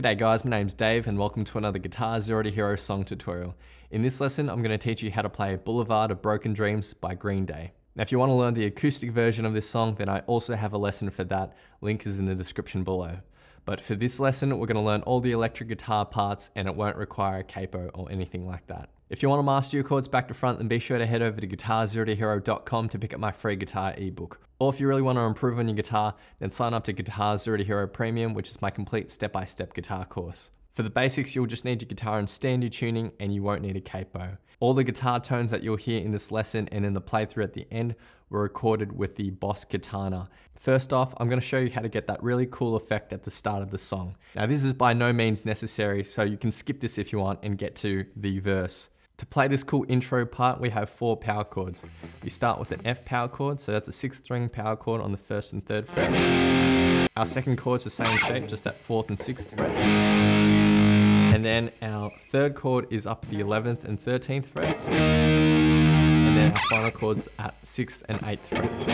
G'day guys, my name's Dave and welcome to another Guitar Zero to Hero song tutorial. In this lesson, I'm going to teach you how to play Boulevard of Broken Dreams by Green Day. Now if you want to learn the acoustic version of this song, then I also have a lesson for that. Link is in the description below. But for this lesson, we're going to learn all the electric guitar parts and it won't require a capo or anything like that. If you want to master your chords back to front, then be sure to head over to guitarzerotohero.com to pick up my free guitar ebook. Or if you really want to improve on your guitar, then sign up to GZ2H Premium, which is my complete step-by-step guitar course. For the basics, you'll just need your guitar and standard tuning and you won't need a capo. All the guitar tones that you'll hear in this lesson and in the playthrough at the end were recorded with the Boss Katana. First off, I'm going to show you how to get that really cool effect at the start of the song. Now this is by no means necessary, so you can skip this if you want and get to the verse. To play this cool intro part, we have 4 power chords. You start with an F power chord, so that's a 6th string power chord on the 1st and 3rd frets. Our second chord's the same shape, just at 4th and 6th frets. And then our 3rd chord is up at the 11th and 13th frets. And then our final chord's at 6th and 8th frets.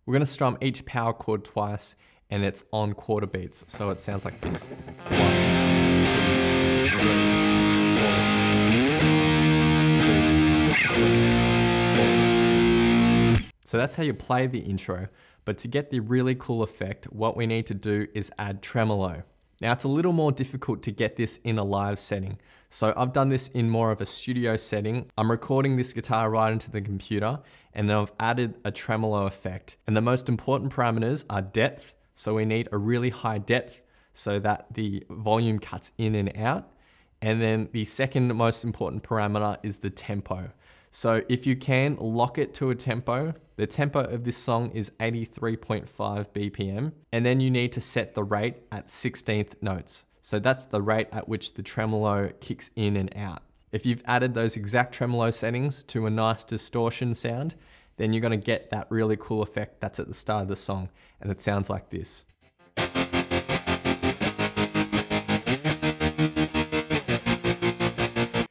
We're going to strum each power chord twice, and it's on quarter beats, so it sounds like this. 1, 2, 3. So that's how you play the intro, but to get the really cool effect, what we need to do is add tremolo. Now it's a little more difficult to get this in a live setting, so I've done this in more of a studio setting. I'm recording this guitar right into the computer, and then I've added a tremolo effect. And the most important parameters are depth, so we need a really high depth so that the volume cuts in and out. And then the second most important parameter is the tempo. So if you can, lock it to a tempo. The tempo of this song is 83.5 BPM. And then you need to set the rate at 16th notes. So that's the rate at which the tremolo kicks in and out. If you've added those exact tremolo settings to a nice distortion sound, then you're gonna get that really cool effect that's at the start of the song. And it sounds like this.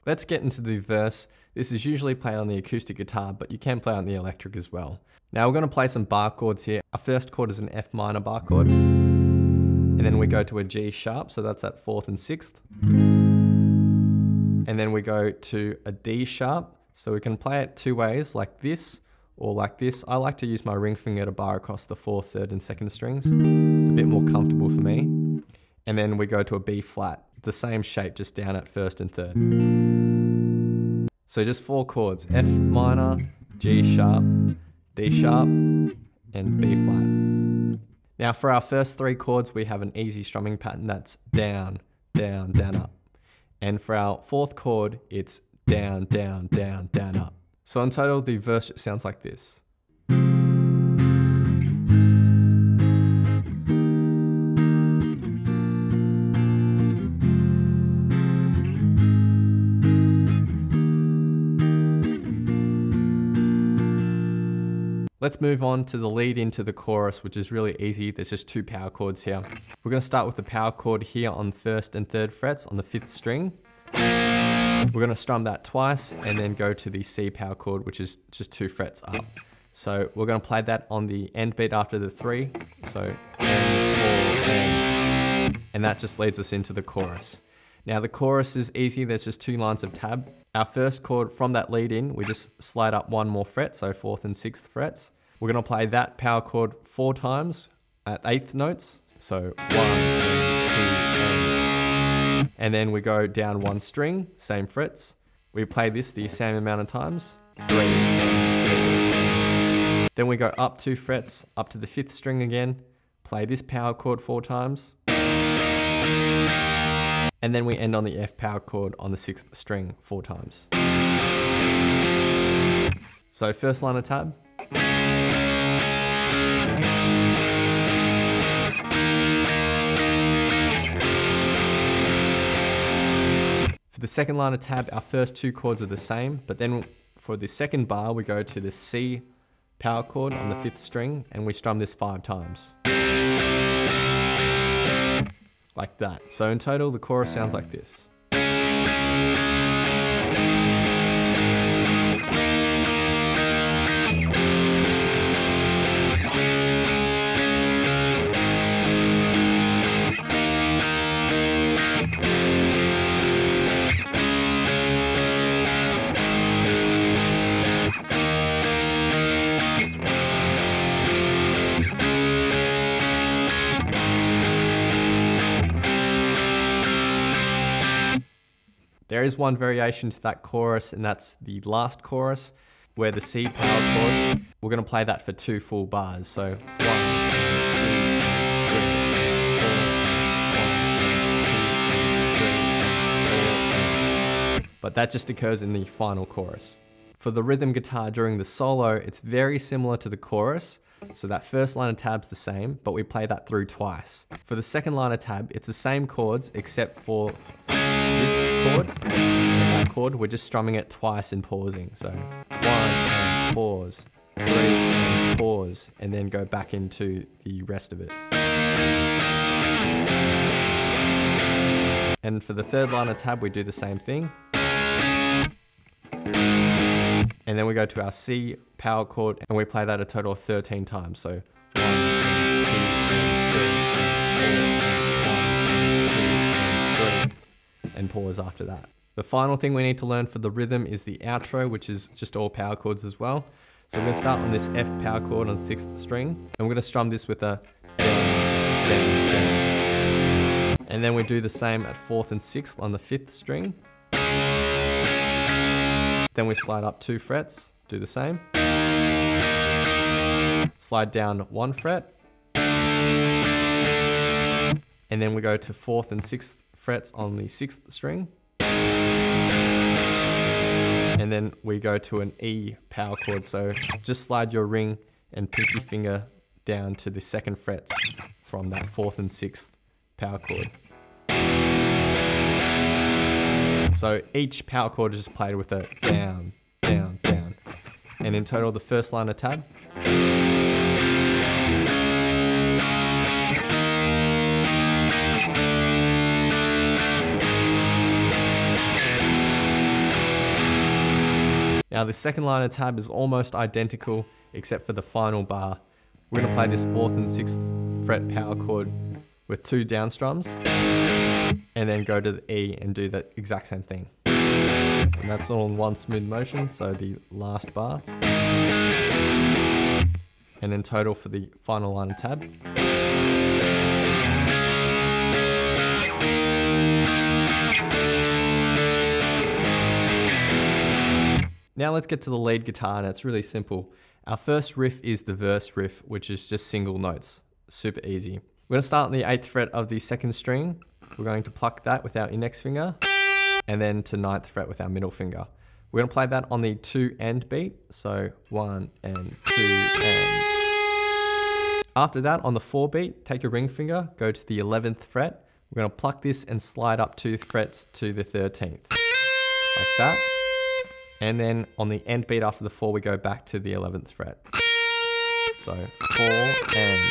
Let's get into the verse. This is usually played on the acoustic guitar, but you can play on the electric as well. Now we're going to play some bar chords here. Our first chord is an F minor bar chord. And then we go to a G sharp, so that's at 4th and 6th. And then we go to a D sharp. So we can play it 2 ways, like this or like this. I like to use my ring finger to bar across the 4th, 3rd and 2nd strings. It's a bit more comfortable for me. And then we go to a B flat, the same shape, just down at 1st and 3rd. So just 4 chords, F minor, G sharp, D sharp, and B flat. Now for our first 3 chords, we have an easy strumming pattern that's down, down, down, up. And for our 4th chord, it's down, down, down, down, up. So in total, the verse sounds like this. Let's move on to the lead into the chorus, which is really easy. There's just 2 power chords here. We're going to start with the power chord here on 1st and 3rd frets on the 5th string. We're going to strum that twice and then go to the C power chord, which is just 2 frets up. So we're going to play that on the end beat after the 3. So N, 4, N. And that just leads us into the chorus. Now the chorus is easy. There's just 2 lines of tab. Our first chord from that lead in, we just slide up 1 more fret, so 4th and 6th frets. We're going to play that power chord 4 times at 8th notes. So 1, 2, and then we go down 1 string, same frets. We play this the same amount of times. 3, 4. Then we go up 2 frets, up to the 5th string again. Play this power chord 4 times. And then we end on the F power chord on the 6th string 4 times. So first line of tab. For the second line of tab, our first 2 chords are the same, but then for the second bar, we go to the C power chord on the 5th string and we strum this 5 times. Like that. So in total, the chorus sounds like this. There is one variation to that chorus, and that's the last chorus, where the C power chord, we're gonna play that for 2 full bars. So 1, 2, 3, 4, 1, 2, 3, 4. But that just occurs in the final chorus. For the rhythm guitar during the solo, it's very similar to the chorus. So that first line of tab's the same, but we play that through twice. For the second line of tab, it's the same chords except for this chord and that chord. We're just strumming it twice and pausing. So 1 and pause, 3 and pause, and then go back into the rest of it. And for the third line of tab, we do the same thing. And then we go to our C power chord and we play that a total of 13 times. So 1, 2, 3, 4, 1, 2, 3, and pause after that. The final thing we need to learn for the rhythm is the outro, which is just all power chords as well. So we're gonna start on this F power chord on 6th string, and we're gonna strum this with a down, down, down. And then we do the same at 4th and 6th on the 5th string. Then we slide up 2 frets, do the same. Slide down 1 fret. And then we go to 4th and 6th frets on the 6th string. And then we go to an E power chord. So just slide your ring and pinky finger down to the 2nd frets from that 4th and 6th power chord. So each power chord is just played with a down, down, down. And in total, the first line of tab. Now the second line of tab is almost identical except for the final bar. We're gonna play this 4th and 6th fret power chord with 2 down strums, and then go to the E and do the exact same thing. And that's all in one smooth motion, so the last bar. And in total for the final line of tab. Now let's get to the lead guitar, and it's really simple. Our first riff is the verse riff, which is just single notes, super easy. We're gonna start on the 8th fret of the 2nd string. We're going to pluck that with our index finger, and then to 9th fret with our middle finger. We're gonna play that on the 2 end beat, so 1 and 2 and. After that, on the 4 beat, take your ring finger, go to the 11th fret. We're gonna pluck this and slide up 2 frets to the 13th, like that. And then on the end beat after the 4, we go back to the 11th fret. So 4 and.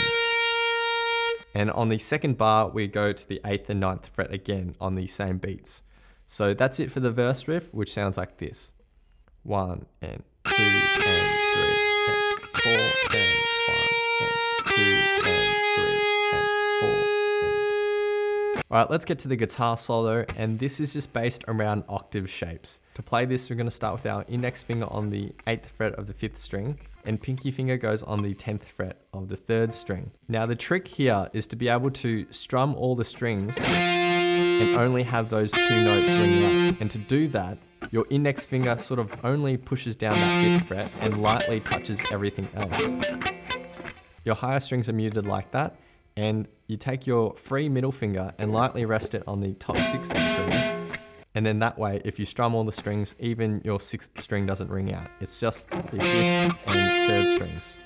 And on the second bar, we go to the 8th and 9th fret again on the same beats. So that's it for the verse riff, which sounds like this. 1 and 2 and 3 and 4 and 1 and 2 and 3 and 4 and. All right, let's get to the guitar solo, and this is just based around octave shapes. To play this, we're gonna start with our index finger on the 8th fret of the 5th string, and pinky finger goes on the 10th fret of the 3rd string. Now the trick here is to be able to strum all the strings and only have those 2 notes ring out. And to do that, your index finger sort of only pushes down that 5th fret and lightly touches everything else. Your higher strings are muted like that, and you take your free middle finger and lightly rest it on the top 6th string. And then that way, if you strum all the strings, even your 6th string doesn't ring out. It's just the 5th and 3rd strings.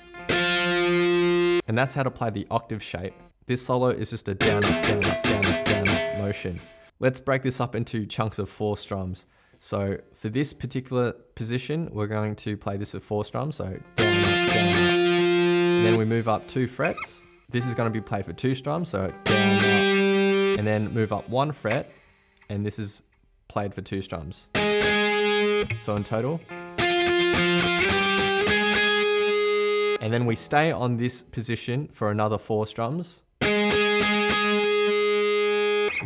And that's how to play the octave shape. This solo is just a down, up, down, up, down, up, down, up motion. Let's break this up into chunks of 4 strums. So for this particular position, we're going to play this with 4 strums. So down, up, down, up. And then we move up 2 frets. This is going to be played for 2 strums. So down, up, and then move up 1 fret. And this is played for 2 strums. So in total. And then we stay on this position for another 4 strums. And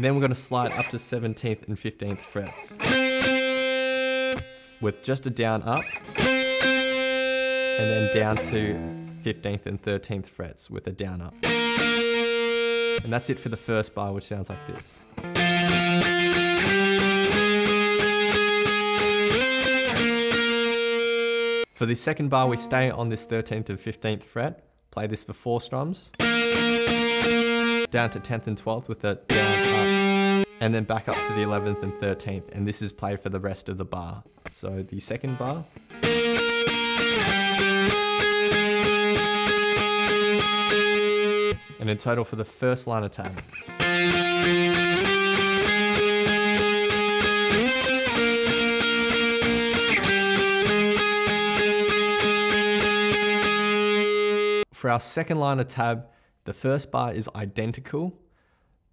then we're going to slide up to 17th and 15th frets with just a down up, and then down to 15th and 13th frets with a down up. And that's it for the first bar, which sounds like this. For the second bar, we stay on this 13th and 15th fret, play this for 4 strums, down to 10th and 12th with a down up, and then back up to the 11th and 13th, and this is played for the rest of the bar. So the second bar, and in total for the first line of tab. For our second line of tab, the first bar is identical,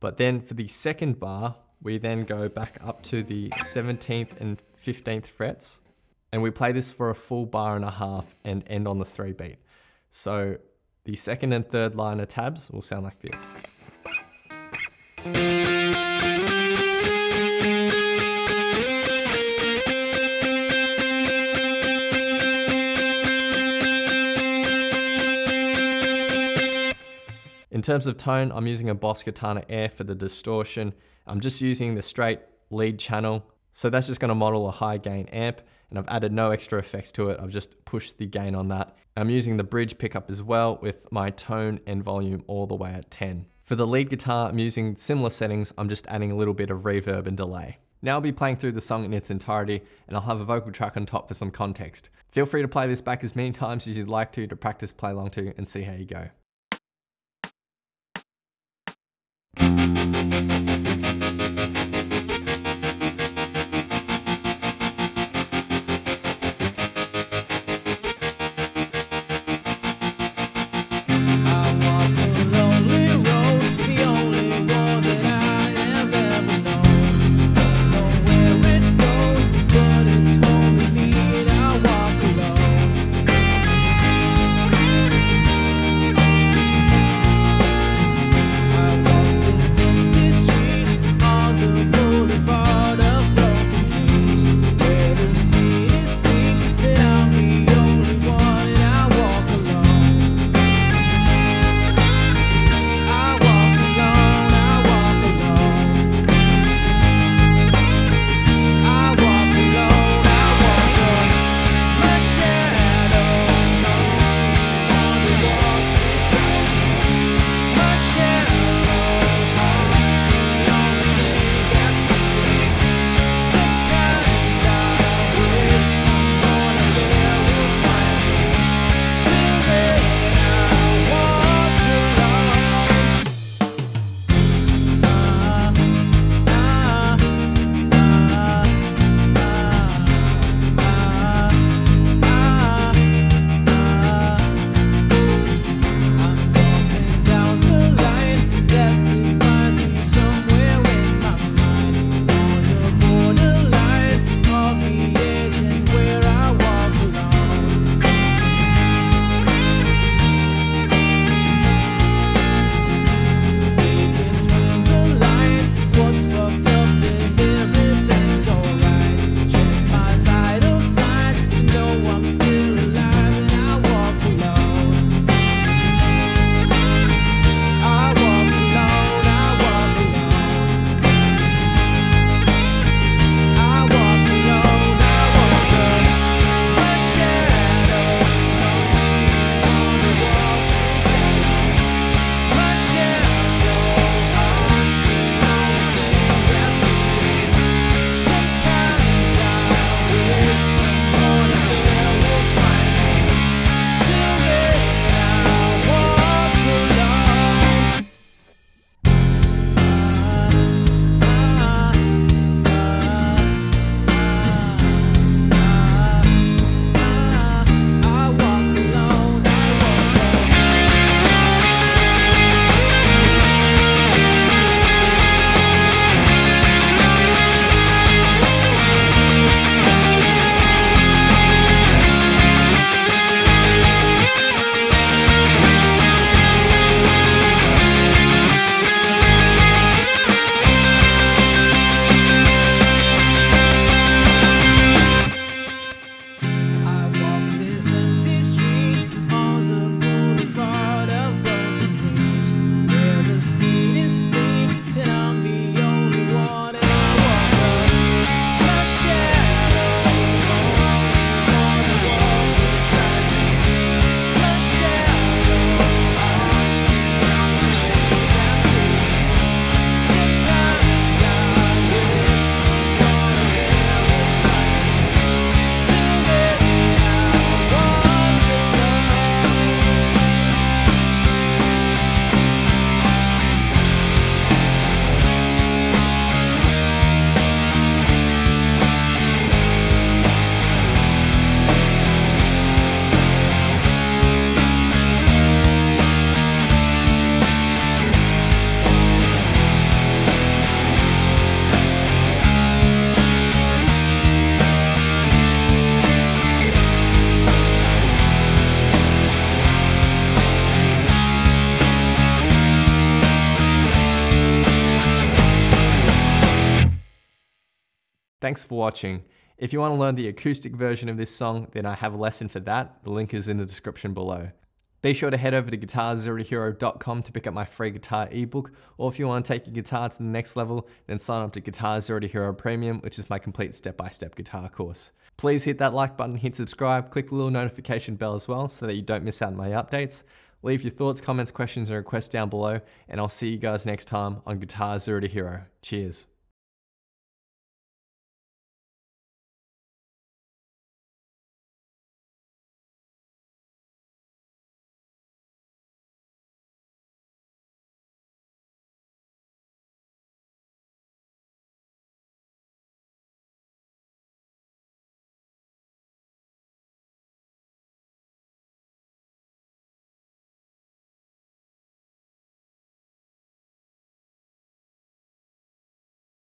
but then for the second bar, we then go back up to the 17th and 15th frets, and we play this for a full bar and a half and end on the 3 beat. So the second and third line of tabs will sound like this. In terms of tone, I'm using a Boss Katana Air for the distortion. I'm just using the straight lead channel. So that's just gonna model a high gain amp, and I've added no extra effects to it. I've just pushed the gain on that. I'm using the bridge pickup as well with my tone and volume all the way at 10. For the lead guitar, I'm using similar settings. I'm just adding a little bit of reverb and delay. Now I'll be playing through the song in its entirety, and I'll have a vocal track on top for some context. Feel free to play this back as many times as you'd like to practice play along to and see how you go. Thanks for watching. If you want to learn the acoustic version of this song, then I have a lesson for that. The link is in the description below. Be sure to head over to guitarzerotohero.com to pick up my free guitar ebook, or if you want to take your guitar to the next level, then sign up to GZ2H Premium, which is my complete step-by-step guitar course. Please hit that like button, hit subscribe, click the little notification bell as well so that you don't miss out on my updates. Leave your thoughts, comments, questions, and requests down below, and I'll see you guys next time on Guitar Zero to Hero. Cheers.